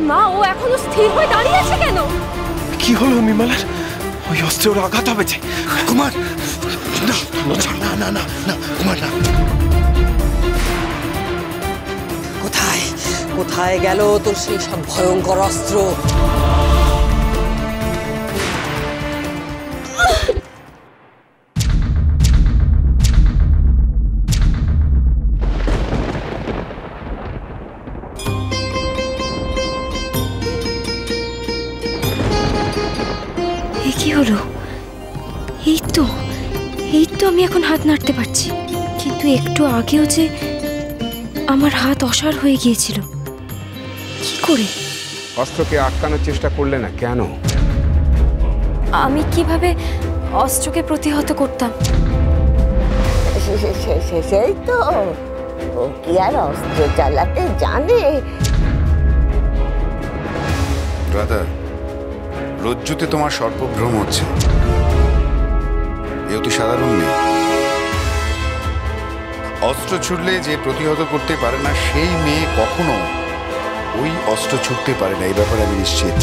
মা, ও এখনো স্থির হয়ে দাঁড়িয়ে আছে কেন? কি হলো বিমলার? ওই অস্ত্রে ওর আঘাত হবে যে। কুমার, না না না না কুমার না। কোথায় কোথায় গেল তোর সেই সব ভয়ঙ্কর অস্ত্র? কি হলো? এই তো আমি এখন হাত নাড়তে পারছি, কিন্তু একটু আগেও যে আমার হাত অসাড় হয়ে গিয়েছিল। কি করে? অস্ত্রকে আটকানোর চেষ্টা করলে না কেন? আমি কিভাবে অস্ত্রকে প্রতিহত করতাম? সেই তো, ও কি আর অস্ত্র চালাতে জানে? রাধা, রজ্জুতে তোমার সর্পভ্রম হচ্ছে। এ অতি সাধারণ মেয়ে। অস্ত্র ছুড়লে যে প্রতিহত করতে পারে না সেই মেয়ে কখনো ওই অস্ত্র ছুটতে পারে না, এই ব্যাপারে আমি নিশ্চিত।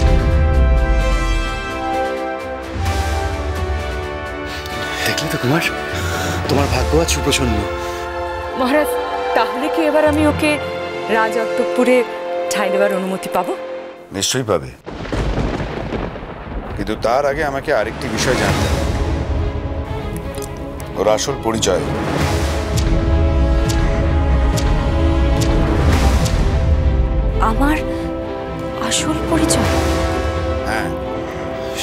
দেখলে তো কুমার, তোমার ভাগ্য আজ সুপ্রসন্ন। মহারাজ, তাহলে কি এবার আমি ওকে রাজ অন্তঃপুরে ঠাঁই দেওয়ার অনুমতি পাবো? নিশ্চয়ই পাবে, কিন্তু তার আগে আমাকে আরেকটি বিষয় জানতে হবে, ওর আসল পরিচয়। আমার আসল পরিচয়? হ্যাঁ।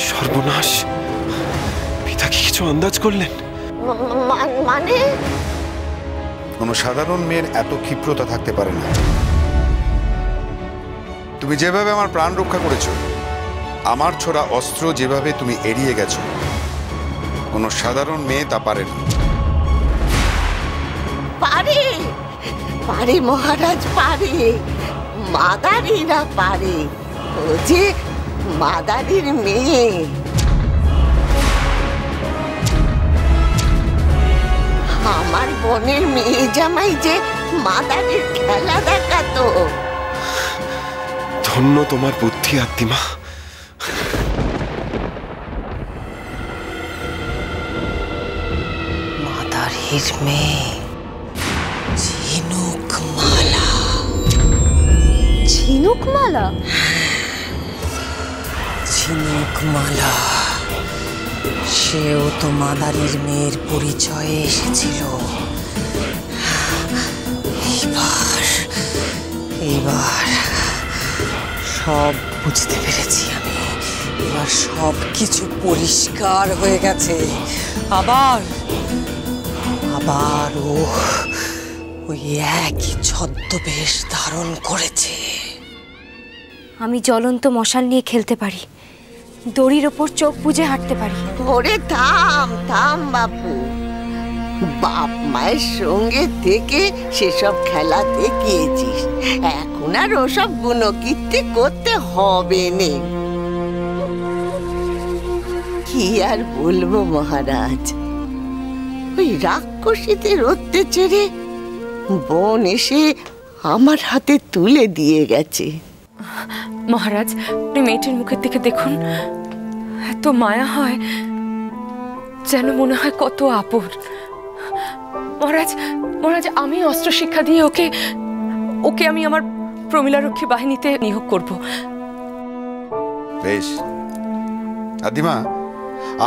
সর্বনাশ! পিতা কি কিছু আন্দাজ করলেন? মানে? কোনো সাধারণ মেয়ের এত ক্ষিপ্রতা থাকতে পারে না। তুমি যেভাবে আমার প্রাণ রক্ষা করেছো, আমার ছোড়া অস্ত্র যেভাবে তুমি এড়িয়ে গেছো, কোনো সাধারণ মেয়ে তা পারে না। পারে পারে মহারাজ, পারে। মাদারিরা পারে। ও যে মাদারির মেয়ে। আমার বোনের মেয়ে জামাই যে মাদারির খেলা দেখাতো। ধন্য তোমার বুদ্ধি আত্মা। মাদারির মেয়ে ঝিনুকমালা। ঝিনুকমালা? ঝিনুকমালা, সেও তো মাদারির মেয়ের পরিচয়ে এসেছিল। এইবার সব বুঝতে পেরেছি আমি। এবার সব কিছু পরিষ্কার হয়ে গেছে। আবার ওই একই ছদ্মবেশ ধারণ করেছে। আমি জ্বলন্ত মশাল নিয়ে খেলতে পারি, দড়ির ওপর চোখ বুজে হাঁটতে পারি। ওরে থাম থাম বাপু, বাপ মায়ের সঙ্গে থেকে সেসব খেলা দেখিয়েছিস, এখন আর ওসব গুণকীর্তি করতে হবে না। কি আর বলবো মহারাজ, ওই রাক্ষসীদের অত্যাচারে বোন এসে আমার হাতে তুলে দিয়ে গেছে। মহারাজ, আপনি মেয়েটির মুখের দিকে দেখুন, এত মায়া হয়, যেন মনে হয় কত আপন। মহারাজ, আমি অস্ত্র শিক্ষা দিয়ে ওকে আমি আমার প্রমিলারক্ষী বাহিনীতে নিয়োগ করব। বেশ আদিমা,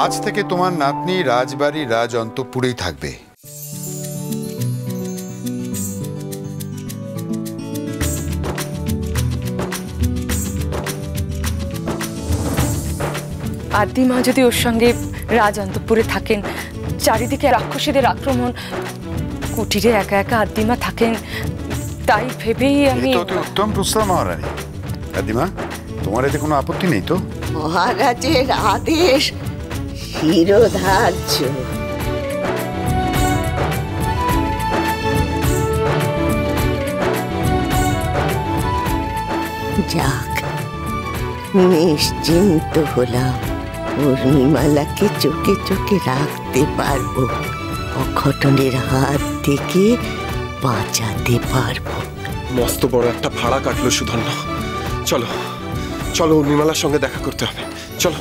আজ থেকে তোমার নাতনি রাজবাড়ি রাজ অন্তঃপুরেই থাকবে। আদিমা যদি ওর সঙ্গে রাজ অন্তঃপুরে থাকেন, চারিদিকে রাক্ষসীদের আক্রমণ, কুটিরে একা একা আদিমা থাকেন, তাই ভেবেই আমি। উত্তম প্রস্তাব মহারানী। আদিমা, তোমার এতে কোনো আপত্তি নেই তো? মহারাজের আদেশ শিরোধার্য। যাক, নিশ্চিন্ত হলাম। পূর্ণিমালাকে চোখে চোখে রাখতে পারবো, অঘটনের হাত থেকে বাঁচাতে পারবো। মস্ত বড় একটা ভাড়া কাটলো সুধন্য। চলো চলো, উর্মিমালার সঙ্গে দেখা করতে হবে, চলো।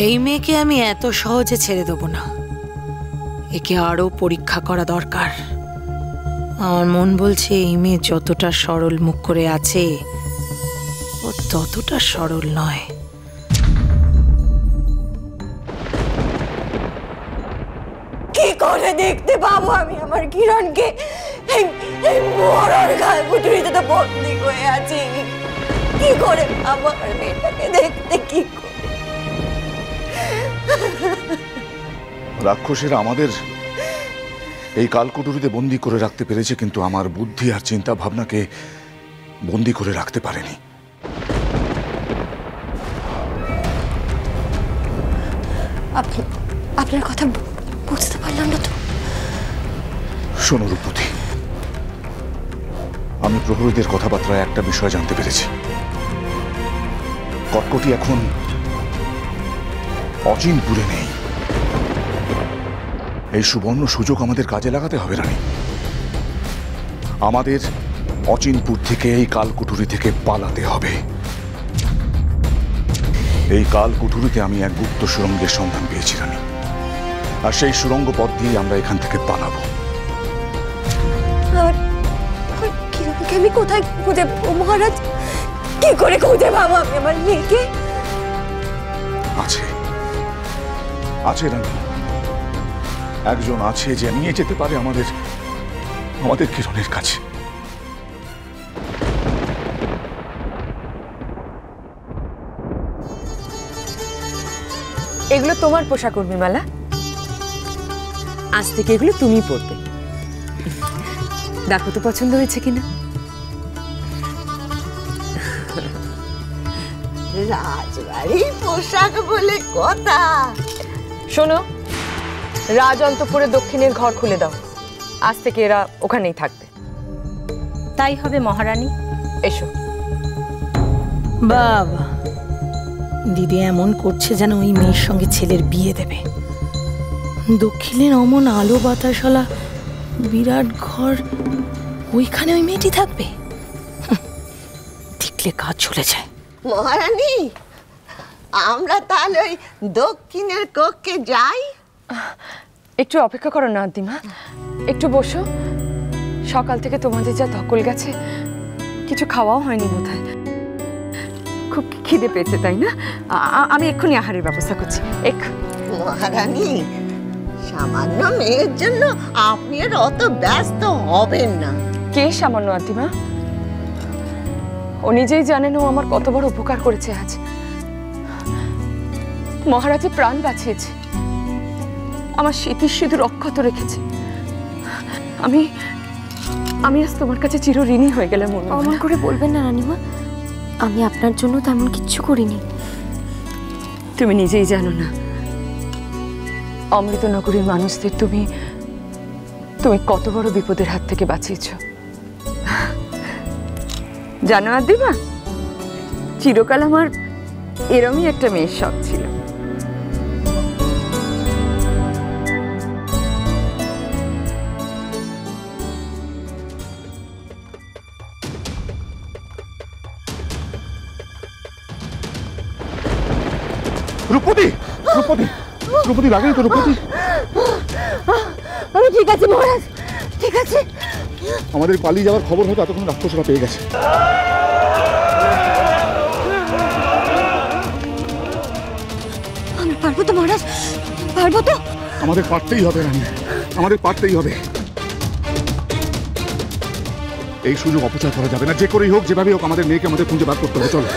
এই মেয়েকে আমি এত সহজে ছেড়ে দেবো না, একে আরো পরীক্ষা করা দরকার। আমার মন বলছে এই মেয়ে যতটা সরল মুখ করে আছে ও ততটা সরল নয়। কি করে দেখতে পাবো আমি আমার কিরণকে? এই মরার গায়ে পুটুরিতে তো বন্দি হয়ে আছি। কি করে আমার মেয়েটাকে দেখতে, কি করে? রাক্ষসেরা আমাদের এই কালকুটুরিতে বন্দি করে রাখতে পেরেছে, কিন্তু আমার বুদ্ধি আর চিন্তা ভাবনাকে বন্দি করে রাখতে পারেনি। আপনার কথা বুঝতে পারলাম না তো। শোনো রূপতি, আমি প্রহরীদের কথাবার্তায় একটা বিষয় জানতে পেরেছি। কটকটি এখন অচিনপুরে নেই। এই সুবর্ণ সুযোগ আমাদের কাজে লাগাতে হবে রানী। আমাদের অচিনপুর থেকে, এই কালকুটুরি থেকে পালাতে হবে। এই কালকুটুরিতে আমি এক গুপ্ত সুড়ঙ্গের সন্ধান পেয়েছি রানী, আর সেই সুড়ঙ্গ পথ দিয়ে আমরা এখান থেকে পালাবো। কিরণকে আমি কোথায় খুঁজে পাবো মহারাজ? কি করে খুঁজে পাবো আমি আমার মেয়েকে? আছে আছে রানী, একজন আছে যে নিয়ে যেতে পারে আমাদের কিরণের কাছে। এগুলো তোমার পোশাক উর্মিমালা, আজ থেকে এগুলো তুমি পরবে। দেখো তো পছন্দ হয়েছে কিনা। রাজবাড়ির পোশাক বলে কথা। শোনো, রাজ অন্তঃপুরে দক্ষিণের ঘর খুলে দাও। আজ থেকে এরা ওখানেই থাকবে। তাই হবে মহারানী। এসো। বাবা, দিদি এমন করছে যেন ওই মেয়ের সঙ্গে ছেলের বিয়ে দেবে। দক্ষিণের অমন আলো বাতাসওয়ালা বিরাট ঘর, ওইখানে ওই মেয়েটি থাকবে? দেখলে কাজ চলে যায়। মহারানী, আমরা তাহলে ওই দক্ষিণের কক্ষে যাই। একটু অপেক্ষা করো না আদিমা, একটু বসো। সকাল থেকে তোমাদের যা ধকল গেছে, কিছু খাওয়াও হয়নি বোধহয়। খুব খিদে পেয়েছে তাই না? আমি এক্ষুনি আহারের ব্যবস্থা করছি। মহারানী, সামান্য মেয়ের জন্য আপনি আর অত ব্যস্ত হবেন না। কে সামান্য আদিমা? ও নিজেই জানেন ও আমার কত বড় উপকার করেছে। আজ মহারাজের প্রাণ বাঁচিয়েছে, আমার স্মৃতির সিঁদুর অক্ষত রেখেছে। আমি আজ তোমার কাছে চিরঋণী হয়ে গেলাম। অমন করে বলবেন না রানীমা, আমি আপনার জন্য তেমন কিচ্ছু করিনি। তুমি নিজেই জানো না অমৃতনগরীর মানুষদের তুমি কত বড় বিপদের হাত থেকে বাঁচিয়েছ। জানো আদিমা, চিরকাল আমার এরমই একটা মেয়ের শখ ছিল। রূপতি, রূপতি, রূপতি লাগেনি তো? রূপতি, আমি ঠিক আছে মহারাজ, ঠিক আছে। আমাদের পালিয়ে যাওয়ার খবর হয়তো এতক্ষণ রাক্ষসরা পেয়ে গেছে। আমি পারবো তো মহারাজ, পারবো তো? আমাদের পারতেই হবে রানী, আমাদের পারতেই হবে। এই সুযোগ অপচয় করা যাবে না। যে করেই হোক, যেভাবেই হোক, আমাদের মেয়েকে আমাদের খুঁজে বার করতে হবে। চলো।